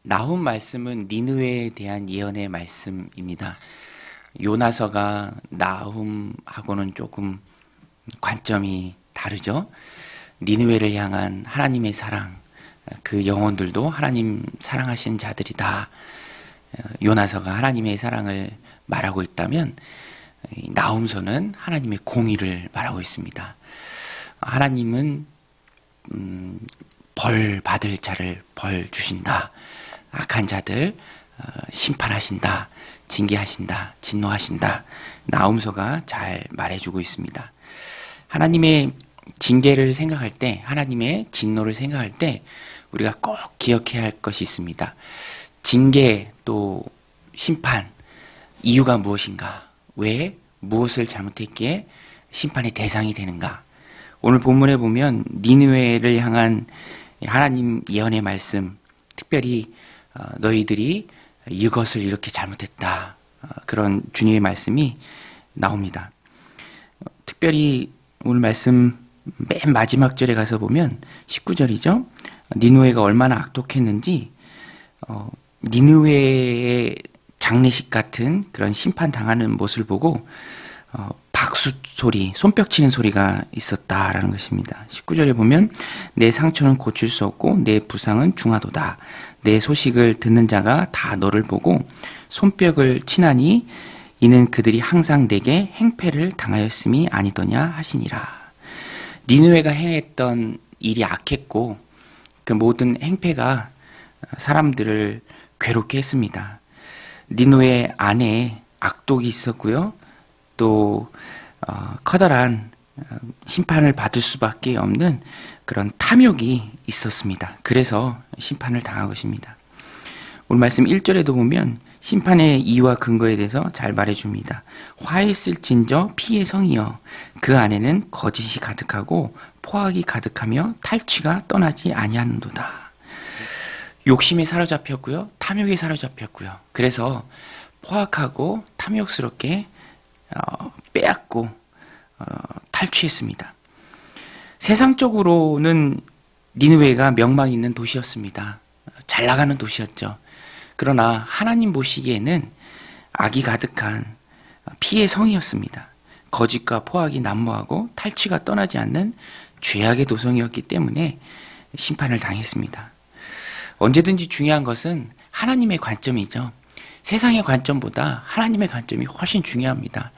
나훔 말씀은 니느웨에 대한 예언의 말씀입니다. 요나서가 나훔하고는 조금 관점이 다르죠. 니느웨를 향한 하나님의 사랑, 그 영혼들도 하나님 사랑하신 자들이다. 요나서가 하나님의 사랑을 말하고 있다면 나훔서는 하나님의 공의를 말하고 있습니다. 하나님은 벌 받을 자를 벌 주신다. 악한 자들 심판하신다. 징계하신다. 진노하신다. 나훔서가 잘 말해주고 있습니다. 하나님의 징계를 생각할 때, 하나님의 진노를 생각할 때 우리가 꼭 기억해야 할 것이 있습니다. 징계 또 심판, 이유가 무엇인가? 왜 무엇을 잘못했기에 심판의 대상이 되는가? 오늘 본문에 보면 니느웨를 향한 하나님 예언의 말씀, 특별히 너희들이 이것을 이렇게 잘못했다. 그런 주님의 말씀이 나옵니다. 특별히 오늘 말씀 맨 마지막 절에 가서 보면 19절이죠. 니느웨가 얼마나 악독했는지 니느웨의 장례식 같은 그런 심판당하는 모습을 보고 박수 소리, 손뼉 치는 소리가 있었다라는 것입니다. 19절에 보면 내 상처는 고칠 수 없고 내 부상은 중하도다. 내 소식을 듣는 자가 다 너를 보고 손뼉을 치나니 이는 그들이 항상 내게 행패를 당하였음이 아니더냐 하시니라. 니느웨가 행했던 일이 악했고 그 모든 행패가 사람들을 괴롭게 했습니다. 니느웨 안에 악독이 있었고요. 또 커다란 심판을 받을 수밖에 없는 그런 탐욕이 있었습니다. 그래서 심판을 당한 것입니다. 오늘 말씀 1절에도 보면 심판의 이유와 근거에 대해서 잘 말해줍니다. 화했을진저 피의 성이여 그 안에는 거짓이 가득하고 포악이 가득하며 탈취가 떠나지 아니하는도다. 욕심에 사로잡혔고요. 탐욕에 사로잡혔고요. 그래서 포악하고 탐욕스럽게 빼앗고 탈취했습니다. 세상적으로는 니느웨가 명망 있는 도시였습니다. 잘 나가는 도시였죠. 그러나 하나님 보시기에는 악이 가득한 피의 성이었습니다. 거짓과 포악이 난무하고 탈취가 떠나지 않는 죄악의 도성이었기 때문에 심판을 당했습니다. 언제든지 중요한 것은 하나님의 관점이죠. 세상의 관점보다 하나님의 관점이 훨씬 중요합니다.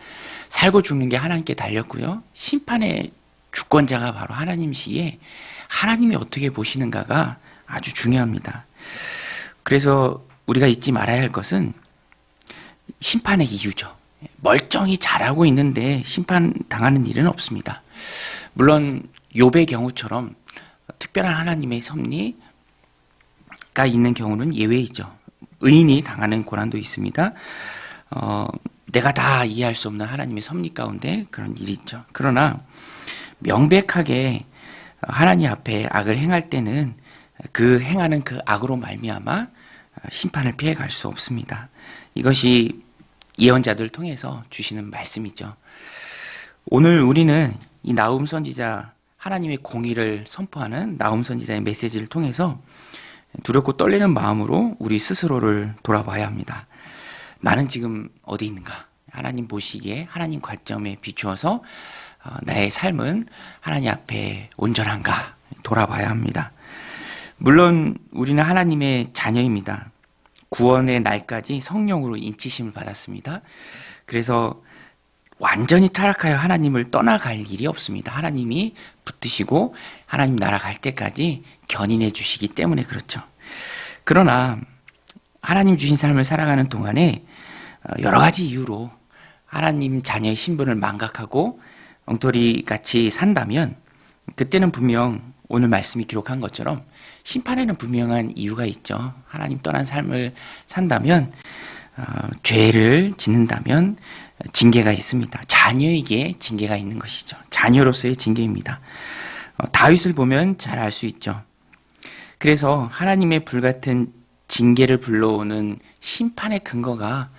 살고 죽는 게 하나님께 달렸고요. 심판의 주권자가 바로 하나님이시기에 하나님이 어떻게 보시는가가 아주 중요합니다. 그래서 우리가 잊지 말아야 할 것은 심판의 이유죠. 멀쩡히 잘하고 있는데 심판당하는 일은 없습니다. 물론 욥의 경우처럼 특별한 하나님의 섭리가 있는 경우는 예외이죠. 의인이 당하는 고난도 있습니다. 내가 다 이해할 수 없는 하나님의 섭리 가운데 그런 일이 있죠. 그러나 명백하게 하나님 앞에 악을 행할 때는 그 행하는 그 악으로 말미암아 심판을 피해갈 수 없습니다. 이것이 예언자들을 통해서 주시는 말씀이죠. 오늘 우리는 이 나훔 선지자, 하나님의 공의를 선포하는 나훔 선지자의 메시지를 통해서 두렵고 떨리는 마음으로 우리 스스로를 돌아봐야 합니다. 나는 지금 어디 있는가? 하나님 보시기에 하나님 관점에 비추어서 나의 삶은 하나님 앞에 온전한가? 돌아봐야 합니다. 물론 우리는 하나님의 자녀입니다. 구원의 날까지 성령으로 인치심을 받았습니다. 그래서 완전히 타락하여 하나님을 떠나갈 일이 없습니다. 하나님이 붙드시고 하나님 나라 갈 때까지 견인해 주시기 때문에 그렇죠. 그러나 하나님 주신 삶을 살아가는 동안에 여러 가지 이유로 하나님 자녀의 신분을 망각하고 엉터리같이 산다면 그때는 분명 오늘 말씀이 기록한 것처럼 심판에는 분명한 이유가 있죠. 하나님 떠난 삶을 산다면 죄를 짓는다면 징계가 있습니다. 자녀에게 징계가 있는 것이죠. 자녀로서의 징계입니다. 다윗을 보면 잘 알 수 있죠. 그래서 하나님의 불같은 징계를 불러오는 심판의 근거가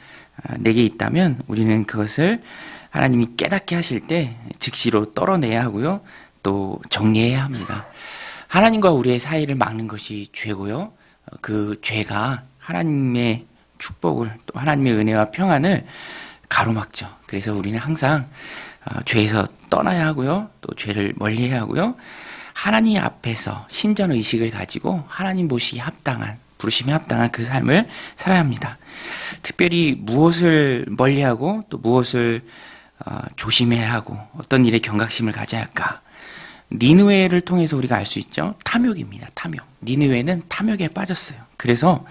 내게 있다면 우리는 그것을 하나님이 깨닫게 하실 때 즉시로 떨어내야 하고요. 또 정리해야 합니다. 하나님과 우리의 사이를 막는 것이 죄고요. 그 죄가 하나님의 축복을 또 하나님의 은혜와 평안을 가로막죠. 그래서 우리는 항상 죄에서 떠나야 하고요. 또 죄를 멀리해야 하고요. 하나님 앞에서 신전 의식을 가지고 하나님 보시기에 합당한, 부르심에 합당한 그 삶을 살아야 합니다. 특별히 무엇을 멀리하고 또 무엇을 조심해야 하고 어떤 일에 경각심을 가져야 할까? 니느웨를 통해서 우리가 알 수 있죠. 탐욕입니다. 탐욕. 니느웨는 탐욕에 빠졌어요. 그래서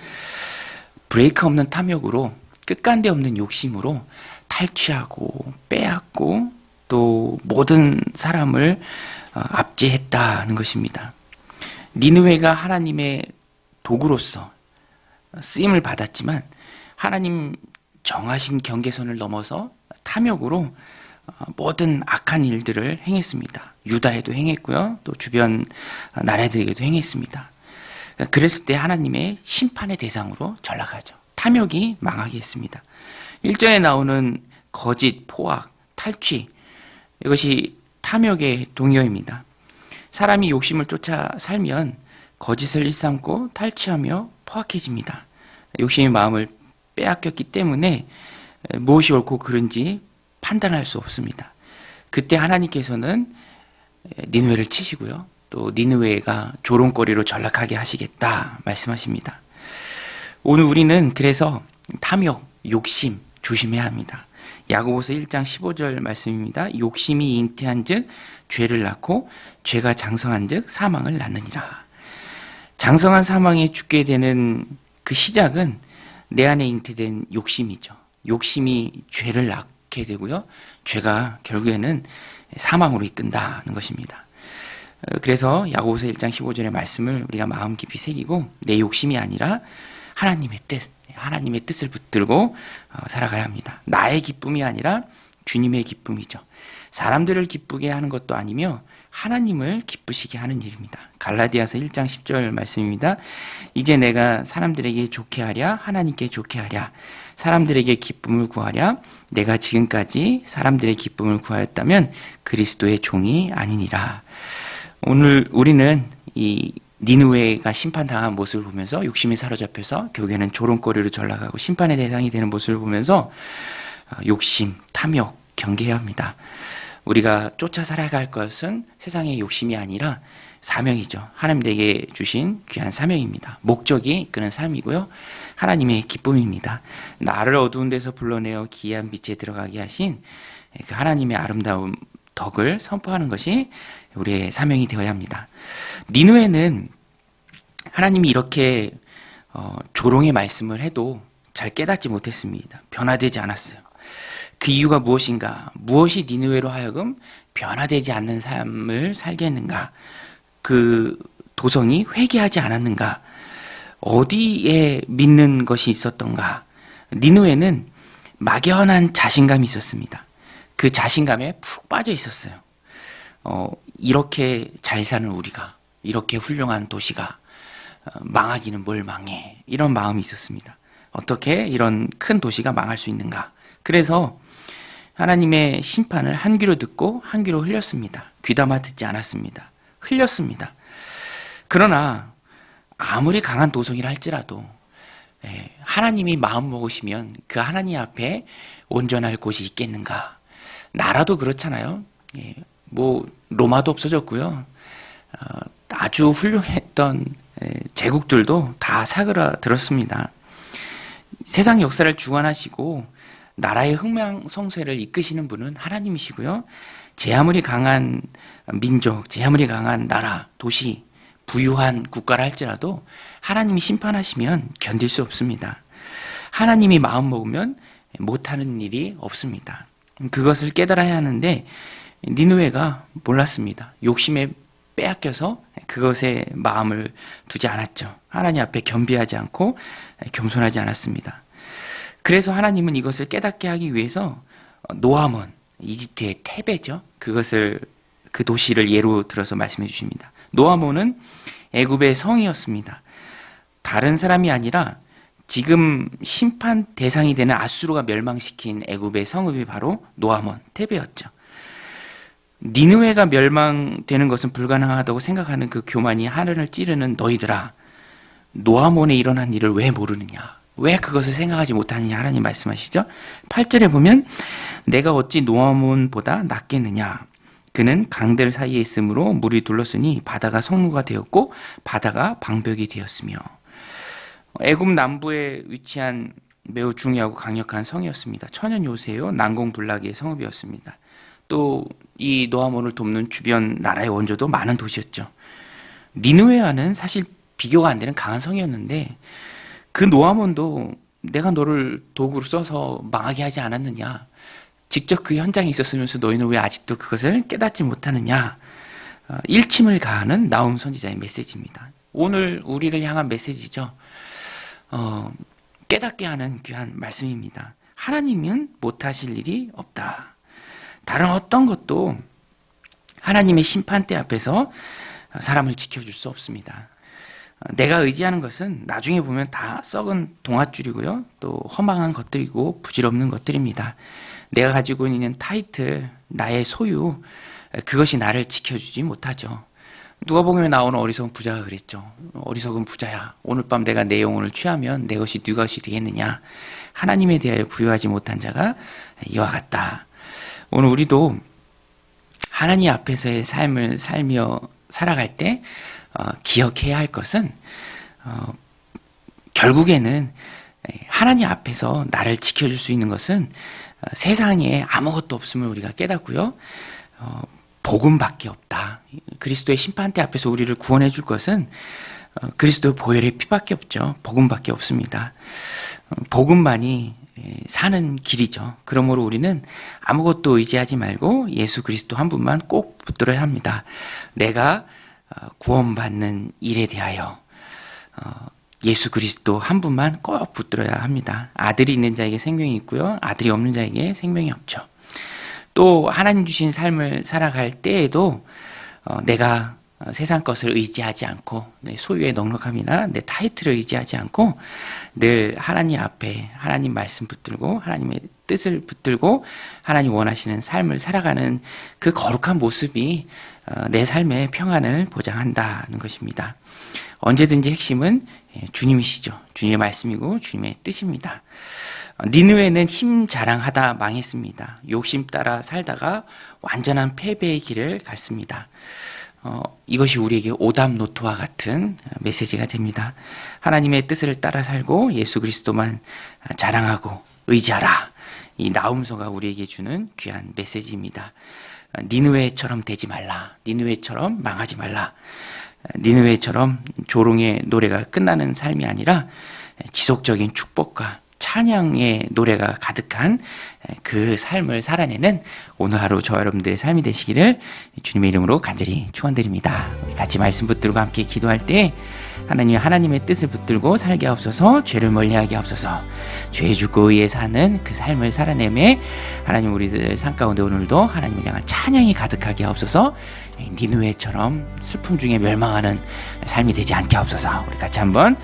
브레이크 없는 탐욕으로 끝간데 없는 욕심으로 탈취하고 빼앗고 또 모든 사람을 압제했다는 것입니다. 니느웨가 하나님의 도구로서 쓰임을 받았지만 하나님 정하신 경계선을 넘어서 탐욕으로 모든 악한 일들을 행했습니다. 유다에도 행했고요. 또 주변 나라들에게도 행했습니다. 그랬을 때 하나님의 심판의 대상으로 전락하죠. 탐욕이 망하게 했습니다. 1절에 나오는 거짓, 포악, 탈취, 이것이 탐욕의 동요입니다. 사람이 욕심을 쫓아 살면 거짓을 일삼고 탈취하며 포악해집니다. 욕심의 마음을 빼앗겼기 때문에 무엇이 옳고 그른지 판단할 수 없습니다. 그때 하나님께서는 니느웨를 치시고요. 또 니느웨가 조롱거리로 전락하게 하시겠다 말씀하십니다. 오늘 우리는 그래서 탐욕, 욕심 조심해야 합니다. 야고보서 1장 15절 말씀입니다. 욕심이 잉태한 즉 죄를 낳고 죄가 장성한 즉 사망을 낳느니라. 장성한 사망에 죽게 되는 그 시작은 내 안에 잉태된 욕심이죠. 욕심이 죄를 낳게 되고요. 죄가 결국에는 사망으로 이끈다는 것입니다. 그래서 야고보서 1장 15절의 말씀을 우리가 마음 깊이 새기고 내 욕심이 아니라 하나님의 뜻, 하나님의 뜻을 붙들고 살아가야 합니다. 나의 기쁨이 아니라 주님의 기쁨이죠. 사람들을 기쁘게 하는 것도 아니며 하나님을 기쁘시게 하는 일입니다. 갈라디아서 1장 10절 말씀입니다. 이제 내가 사람들에게 좋게 하랴 하나님께 좋게 하랴 사람들에게 기쁨을 구하랴 내가 지금까지 사람들의 기쁨을 구하였다면 그리스도의 종이 아니니라. 오늘 우리는 이 니느웨가 심판당한 모습을 보면서 욕심에 사로잡혀서 결국에는 조롱거리로 전락하고 심판의 대상이 되는 모습을 보면서 욕심, 탐욕 경계해야 합니다. 우리가 쫓아 살아갈 것은 세상의 욕심이 아니라 사명이죠. 하나님 내게 주신 귀한 사명입니다. 목적이 이끄는 삶이고요. 하나님의 기쁨입니다. 나를 어두운 데서 불러내어 기이한 빛에 들어가게 하신 그 하나님의 아름다운 덕을 선포하는 것이 우리의 사명이 되어야 합니다. 니느웨는 하나님이 이렇게 조롱의 말씀을 해도 잘 깨닫지 못했습니다. 변화되지 않았어요. 그 이유가 무엇인가? 무엇이 니느웨로 하여금 변화되지 않는 삶을 살게 했는가? 그 도성이 회개하지 않았는가? 어디에 믿는 것이 있었던가? 니느웨는 막연한 자신감이 있었습니다. 그 자신감에 푹 빠져 있었어요. 이렇게 잘 사는 우리가, 이렇게 훌륭한 도시가 망하기는 뭘 망해. 이런 마음이 있었습니다. 어떻게 이런 큰 도시가 망할 수 있는가? 그래서 하나님의 심판을 한 귀로 듣고 한 귀로 흘렸습니다. 귀담아 듣지 않았습니다. 흘렸습니다. 그러나 아무리 강한 도성이라 할지라도 하나님이 마음 먹으시면 그 하나님 앞에 온전할 곳이 있겠는가? 나라도 그렇잖아요. 뭐 로마도 없어졌고요. 아주 훌륭했던 제국들도 다 사그라들었습니다. 세상 역사를 주관하시고 나라의 흥망성쇠를 이끄시는 분은 하나님이시고요. 제 아무리 강한 민족, 제 아무리 강한 나라, 도시, 부유한 국가라 할지라도 하나님이 심판하시면 견딜 수 없습니다. 하나님이 마음 먹으면 못하는 일이 없습니다. 그것을 깨달아야 하는데 니느웨가 몰랐습니다. 욕심에 빼앗겨서 그것에 마음을 두지 않았죠. 하나님 앞에 겸비하지 않고 겸손하지 않았습니다. 그래서 하나님은 이것을 깨닫게 하기 위해서 노아몬, 이집트의 테베죠. 그 도시를 예로 들어서 말씀해 주십니다. 노아몬은 애굽의 성이었습니다. 다른 사람이 아니라 지금 심판 대상이 되는 아수르가 멸망시킨 애굽의 성읍이 바로 노아몬, 테베였죠. 니느웨가 멸망되는 것은 불가능하다고 생각하는 그 교만이 하늘을 찌르는 너희들아, 노아몬에 일어난 일을 왜 모르느냐? 왜 그것을 생각하지 못하느냐? 하나님 말씀하시죠. 8절에 보면 내가 어찌 노아몬보다 낫겠느냐? 그는 강들 사이에 있으므로 물이 둘렀으니 바다가 성루가 되었고 바다가 방벽이 되었으며. 애굽 남부에 위치한 매우 중요하고 강력한 성이었습니다. 천연 요새요 난공불락의 성읍이었습니다. 또 이 노아몬을 돕는 주변 나라의 원조도 많은 도시였죠. 니느웨와는 사실 비교가 안 되는 강한 성이었는데 그 노아몬도 내가 너를 도구로 써서 망하게 하지 않았느냐? 직접 그 현장에 있었으면서 너희는 왜 아직도 그것을 깨닫지 못하느냐? 일침을 가하는 나훔 선지자의 메시지입니다. 오늘 우리를 향한 메시지죠. 깨닫게 하는 귀한 말씀입니다. 하나님은 못하실 일이 없다. 다른 어떤 것도 하나님의 심판대 앞에서 사람을 지켜줄 수 없습니다. 내가 의지하는 것은 나중에 보면 다 썩은 동아줄이고요. 또 허망한 것들이고 부질없는 것들입니다. 내가 가지고 있는 타이틀, 나의 소유, 그것이 나를 지켜주지 못하죠. 누가복음에 나오는 어리석은 부자가 그랬죠. 어리석은 부자야, 오늘 밤 내가 내 영혼을 취하면 내 것이 네 것이 되겠느냐. 하나님에 대하여 부여하지 못한 자가 이와 같다. 오늘 우리도 하나님 앞에서의 삶을 살며 살아갈 때 기억해야 할 것은 결국에는 하나님 앞에서 나를 지켜줄 수 있는 것은 세상에 아무것도 없음을 우리가 깨닫고요. 복음밖에 없다. 그리스도의 심판대 앞에서 우리를 구원해 줄 것은 그리스도의 보혈의 피밖에 없죠. 복음밖에 없습니다. 복음만이 사는 길이죠. 그러므로 우리는 아무것도 의지하지 말고 예수 그리스도 한 분만 꼭 붙들어야 합니다. 내가 구원받는 일에 대하여 예수 그리스도 한 분만 꼭 붙들어야 합니다. 아들이 있는 자에게 생명이 있고요. 아들이 없는 자에게 생명이 없죠. 또 하나님 주신 삶을 살아갈 때에도 내가 세상 것을 의지하지 않고 내 소유의 넉넉함이나 내 타이틀을 의지하지 않고 늘 하나님 앞에 하나님 말씀 붙들고 하나님의 뜻을 붙들고 하나님 원하시는 삶을 살아가는 그 거룩한 모습이 내 삶의 평안을 보장한다는 것입니다. 언제든지 핵심은 주님이시죠. 주님의 말씀이고 주님의 뜻입니다. 니느웨는 힘 자랑하다 망했습니다. 욕심 따라 살다가 완전한 패배의 길을 갔습니다. 이것이 우리에게 오답노트와 같은 메시지가 됩니다. 하나님의 뜻을 따라 살고 예수 그리스도만 자랑하고 의지하라. 이 나훔서가 우리에게 주는 귀한 메시지입니다. 니느웨처럼 되지 말라. 니느웨처럼 망하지 말라. 니느웨처럼 조롱의 노래가 끝나는 삶이 아니라 지속적인 축복과 찬양의 노래가 가득한 그 삶을 살아내는 오늘 하루 저와 여러분들의 삶이 되시기를 주님의 이름으로 간절히 축원드립니다. 같이 말씀 붙들고 함께 기도할 때 하나님의 뜻을 붙들고 살게 하옵소서. 죄를 멀리하게 하옵소서. 죄 죽고 의에 사는 그 삶을 살아내매 하나님 우리들 삶 가운데 오늘도 하나님을 향한 찬양이 가득하게 하옵소서. 니느웨처럼 슬픔 중에 멸망하는 삶이 되지 않게 하옵소서. 우리 같이 한번